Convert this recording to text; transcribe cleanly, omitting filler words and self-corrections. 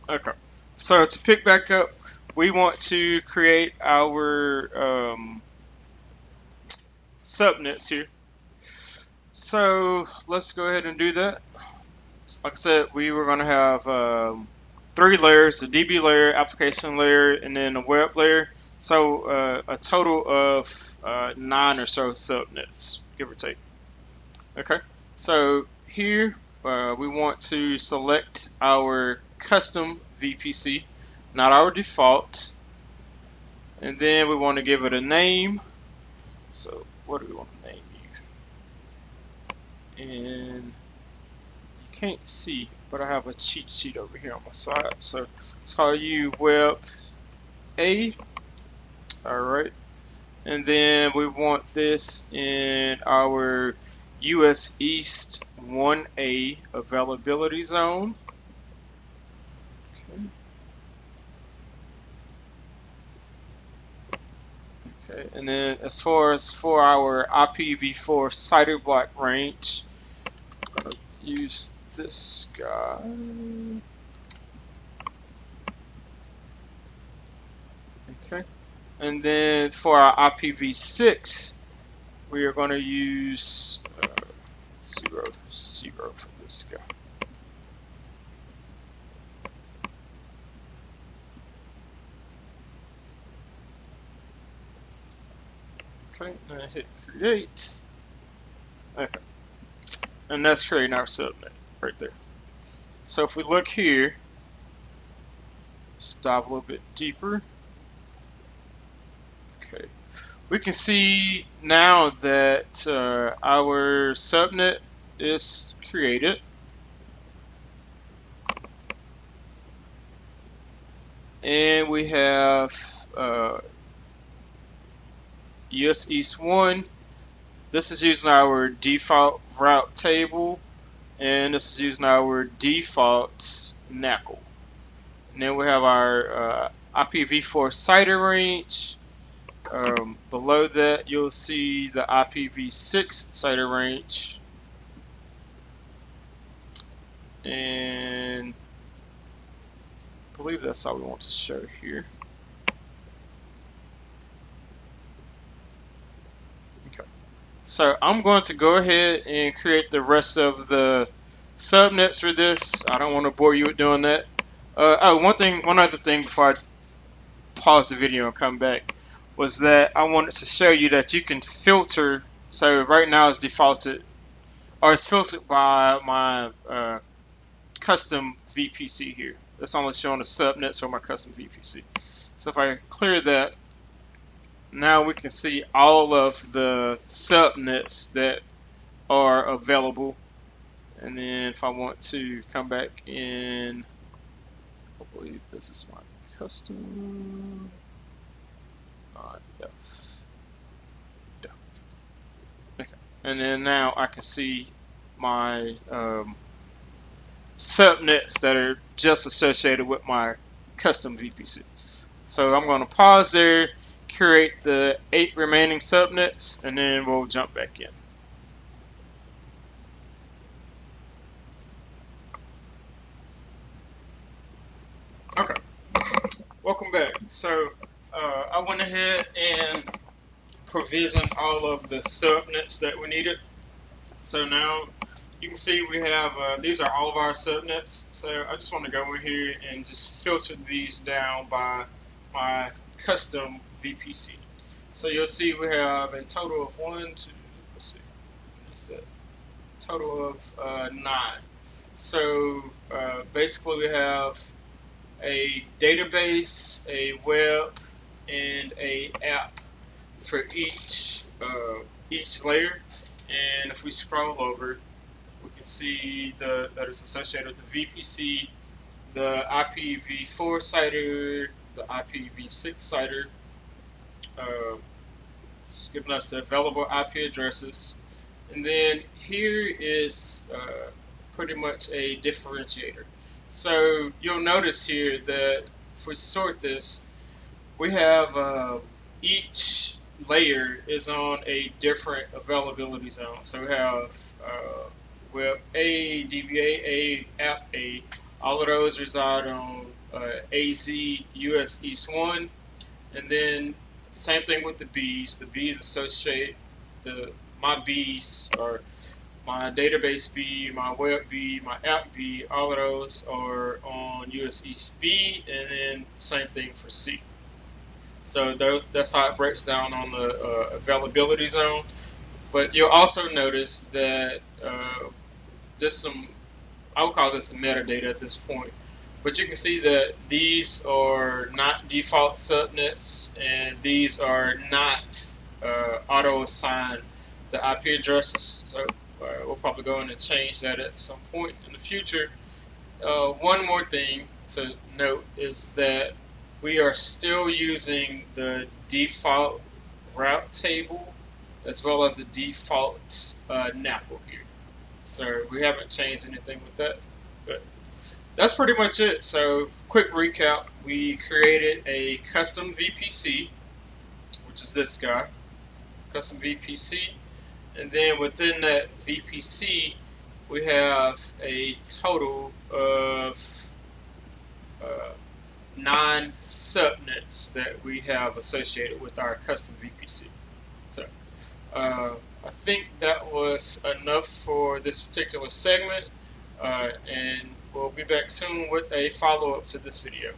Okay. So to pick back up, we want to create our subnets here. So let's go ahead and do that. Like I said, we were going to have 3 layers: the DB layer, application layer, and then a web layer. So a total of 9 or so subnets, give or take. Okay. So here we want to select our custom VPC, not our default. And then we want to give it a name. So what do we want to name you? And you can't see, but I have a cheat sheet over here on my side. So let's call you Web A. All right. And then we want this in our US East 1A availability zone. Okay, and then as far as for our IPv4 CIDR block range, I'm going to use this guy. Okay, and then for our IPv6, we are going to use 0, 0 for this guy. Okay, and hit create. Okay, and that's creating our subnet right there. So if we look here, let's dive a little bit deeper. Okay, we can see now that our subnet is created. And we have US East 1. This is using our default route table, and this is using our default NACL. And then we have our IPv4 CIDR range. Below that, you'll see the IPv6 CIDR range. And I believe that's all we want to show here. Okay. So I'm going to go ahead and create the rest of the subnets for this. I don't want to bore you with doing that. One other thing before I pause the video and come back was that I wanted to show you that you can filter. So right now it's defaulted, or it's filtered by my custom VPC here. That's only showing the subnets for my custom VPC. So if I clear that, now we can see all of the subnets that are available. And then if I want to come back in, I believe this is my custom. Yeah. Okay. And then now I can see my subnets that are just associated with my custom VPC. So I'm going to pause there, create the 8 remaining subnets, and then we'll jump back in. Okay, welcome back. So I went ahead and provisioned all of the subnets that we needed. So now you can see we have, these are all of our subnets. So I just want to go in here and just filter these down by my custom VPC. So you'll see we have a total of 1, 2, let's see, what's that? Total of 9. So basically we have a database, a web, and a app for each layer. And if we scroll over, we can see that it's associated with the VPC, the IPv4 CIDR, the IPv6 CIDR. It's giving us the available IP addresses. And then here is pretty much a differentiator. So you'll notice here that if we sort this, we have each layer is on a different availability zone. So we have Web A, DBA A, App A. All of those reside on AZ US East 1, and then same thing with the Bs. The Bs associate my Bs, or my database B, my web B, my app B. All of those are on US East B, and then same thing for C. So that's how it breaks down on the availability zone. But you'll also notice that just I would call this metadata at this point. But you can see that these are not default subnets, and these are not auto-assigned the IP addresses. So we'll probably go in and change that at some point in the future. One more thing to note is that we are still using the default route table as well as the default NAPL here. So we haven't changed anything with that. But that's pretty much it. So quick recap, we created a custom VPC, which is this guy, custom VPC. And then within that VPC, we have a total of 9 subnets that we have associated with our custom VPC. So I think that was enough for this particular segment, and we'll be back soon with a follow-up to this video.